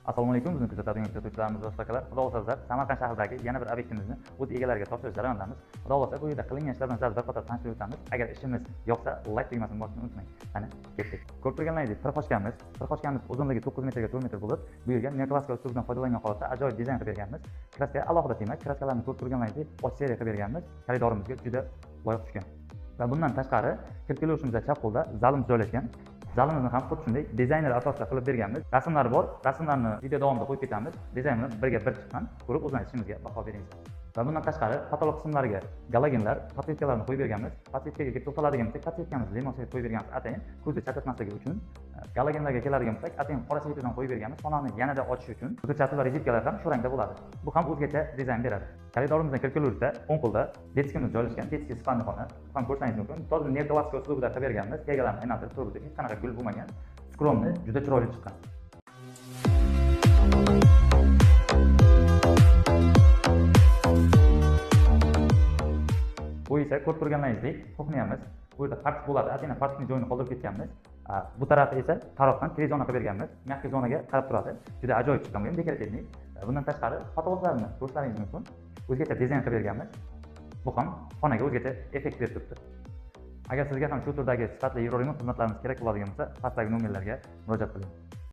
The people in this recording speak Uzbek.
Assalomu alaykum, bizni kuzatadigan kuzatuvchilarimiz va ustakalar. Xudo xohlasa Samarqand shahridagi yana bir obyektimizni o'z egalariga topshirish jarayonidamiz. Xudo xohlasa bu yerda qilingan ishlar bilan sizlarga bir qator tanishtirib o'tamiz. Agar ishimiz yoqsa, like tugmasini bosishni unutmang. Qani, ketdik. Ko'rib turganlaringizdek, firqochkamiz uzunligi 9 metrga 4 metr bo'lib, bu yerga neoklassika usuldan foydalangan holatda ajoyib dizayn qilib berganmiz. Kraskaga alohida tema, kraskalarni ko'rib turganlaringizdek, och seriya qilib berganmiz. Xaridorimizga juda loyiq tushgan. Va bundan tashqari, kirkilovimizda chap qo'lda zalimiz joylashgan. Zalimizni ham xuddi shunday dizayner asosida qilib berganmiz. Rasmlar bor. Rasmlarni video davomida qo'yib ketamiz. Dizayn bilan birga bir chiqqan. Ko'rib o'zingiz ishimizga baho beringiz. Va bundan tashqari, patolog qismlariga galogenlar, podsetkalarni qo'yib berganmiz. Podsetkaga kelib to'xtaladigan bo'lsak, podsetkamiz limon qo'yib berganmiz atayin ko'zni chatlatmasligi uchun. Galogenlarga keladigan bo'lsak, atayin qora svetidan qo'yib berganmiz. Xonani yanada ochish uchun. Ko'chatlar va rezitkalar ham shu rangda bo'ladi. Bu ham o'zgacha dizayn beradi. Xaridorimizning kirkilovida o'ng qo'lda deskimiz joylashgan, teski spanni xona. Ham ko'rsangiz mumkin. To'g'ri neoklassika uslubida qilib berganmiz. Egalarni aylantirib turibdi. Hech qanaqa gul bo'lmagan. Skromni juda chiroyli chiqqan. Bu esa ko'rib turganlaringizdek, kuxnyamiz. Bu yerda partik bo'ladi. Atena partikning joyini qoldirib ketganmiz. Bu tarafi esa tarafdan televizorni qilib berganmiz. Mягкий zonaga qarab turadi. Juda ajoyib chiqqan, bu ham dekorativniy. Bundan tashqari fotograflarni ko'rishlaringiz mumkin. O'zgacha dizayn qilib berganmiz. Bu ham xonaga o'zgacha effekt berib turibdi. Agar sizga ham shu turdagi sifatli Euroremont xizmatlarimiz kerak bo'ladigan bo'lsa, pastdagi nomerlarga murojaat qiling.